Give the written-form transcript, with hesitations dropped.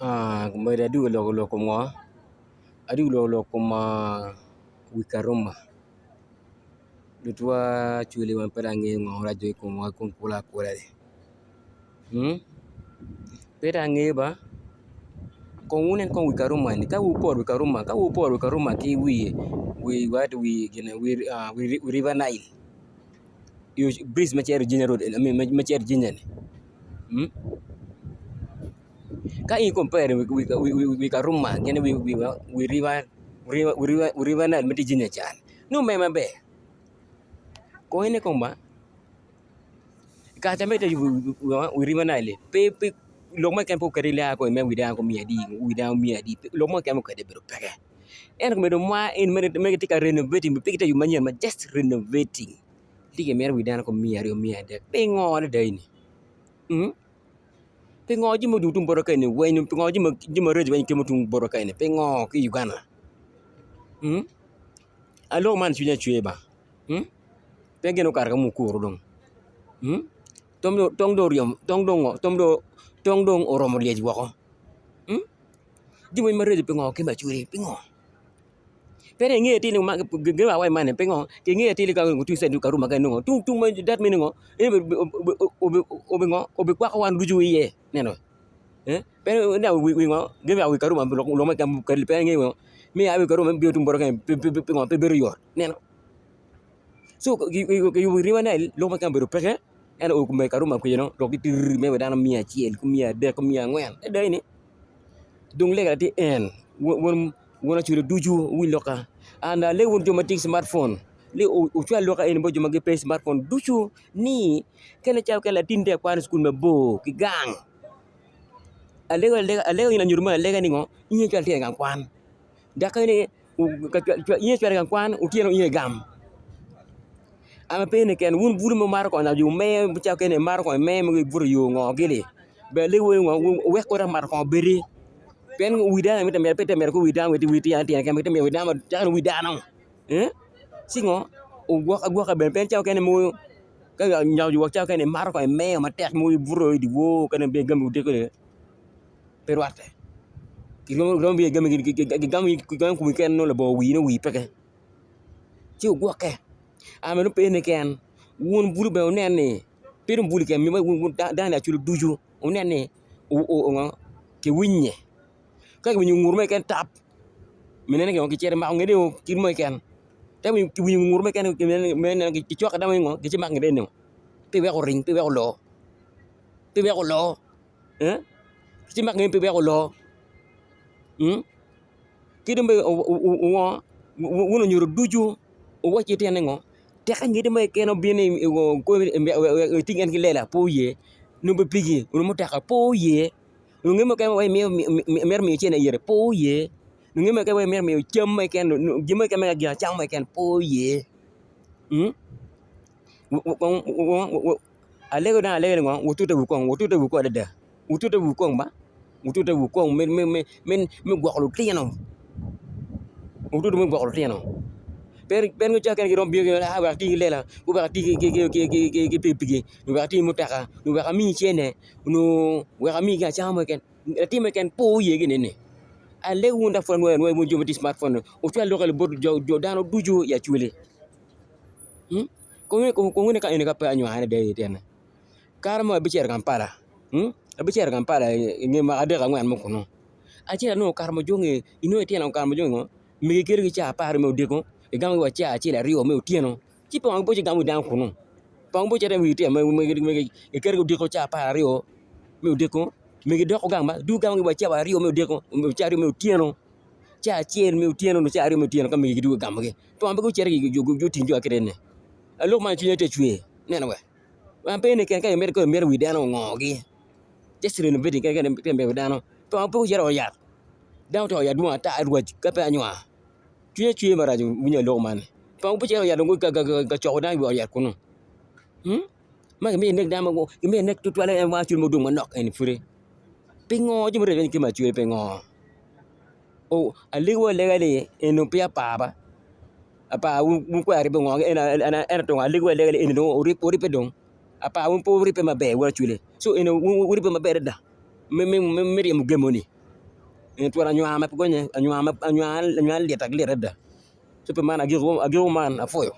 Kemudian lo kuma adu lo kuma wikaruma lutua chuli wan pedangi ngora joy kuma kumpula kula de pedangi ba kon wunen kon wikaruma ni ka upor wikaruma ki we gina we river Nile you bridge macher jinya road macher jinya ni ka I compare wikaruma gina we river Nile mati jinya chan no mema be ko ene komba ka tamete we river Nile pe lo ma kan po karelia ko me widan ko miadi lo ma kan ko de bro pege en ko me do ma en me tika renovating pe kita yu manyen ma just renovating tige mer widan ko miade pe ngone de ni pe ngo ji mo dutum boro kane we ni pe ngo ji mo reje ben ke mutum boro kane pe ngo ki Uganda alo man chunya chueba pe geno kar ka mu kuru dong tong dong oromo liej wako ji mo reje pe ngo ke ba chure pe ngo pere nge ti ma ge wa man pe ngo ke nge ti ka ngutu se du karuma ka ngo tung ma dat me ngo obe kwa wan duju ye neno pero na we ngo ge wa karuma lo ma kam ka pe nge ngo mi abi karuma bi tum boro kan pe ngo pe beru yor neno so you river Nile lo ma kam beru peke en o me karuma ko yeno lo ki tir me dana mia chiel ku mia de ko mia ngwen e dai ni dung lega ti en wona chure duju wi loka anda le won jomatic smartphone le o chwa loka en bo jomage pe smartphone duju ni kene chaw kala tinde kwan school me bo ki gang alega ina nyurma alega ni ngo inye chwa te gang kwan daka ni ka inye chwa gang kwan utieno inye gam ama pene ken wun buru mo mar ko na ju me chaw kene mar ko me mo buru yo ngo gele be le wo ngo we ko ra mar ko beri pen widana mita mer pete mer ko widana witi anti kan mita mer widana tan widana singo o gwa ka ben pen chaw kene mo ka nyaw ju chaw kene mar ko me ma tek mo buro di wo kene be gam de ko per wate ki gam be gam ku ken no le bo wi no wi peke ci gwa ke amenu pen ken won buru be nene per bulu ken mi dana ci duju o nene o ke winye ka winyu ngurme ken tap menene ke chere ma ngede o kirmo ken ta winyu ngurme ken menene ki chok da ngo ki mak ngede no pe we ko ring pe we ko lo ki mak ngede pe we ko lo ki dembe o wono nyuro duju o wachi tene ngo te ka ngede me ken o bini ko tingen ki lela po ye no be pigi no mo ta ka po ye ngemo ka we mer mi chene yere po ye ngemo ka we mer mi cham me ken gimo ka me ga cham me ken po ye alego ngo wututa wu ko da wututa wu ko ba wututa wu ko men gwaklu tieno wututa men gwaklu tieno per ngo chaken ki rombi ha wa ti lela u ba ti ki pipigi u ba ti mutaka u ba mi chene no wa mi ga chama ken ti me ken po ye gene ne ale wunda fon we mo jomo ti smartphone o fi lokal bod jo dano duju ya chule ko ngene ka ene ka pa anyo hane de tena karma bi cher kampala bi cher kampala nge ma ade ka ngwan mo kono a chira no karma jonge ino tena karma jonge mi ker gi cha par mo de ko e gam wa cha chila rio me tieno ti pa ngo bo gam dan kono pa ngo bo cher mi ti me e ker go de ko cha par rio me de ko me gi de ko gam ba du gam wa cha rio me de ko me cha rio me tieno cha cher me tieno no cha rio me tieno ka me gi du gam ge to am bo cher gi jo tinjo akene alo man ti te chue nena we wan pe ne ken ka mer ko mer wi dano ngogi jesre no bedi ken be dano to am po cher o ya daw to ya du ta ruaj ka pa anywa chue marajo munya lo man pa bu che ya ngo ka cho da yo ya kuno ma ke me nek da ma go ke me nek to le ma chul mo dung ma nok en fure pingo ji mo re ke ma chue pingo o ali wo le gale eno pia pa ba apa un ko ari ngo en to ali wo le gale eno ori pe dong apa un po ori pe ma be wo chule so eno ori pe ma be da me mo gemoni tuan anyuame pokoknya anyuame liet ak liet ada. Sepe man agiru man afoyo.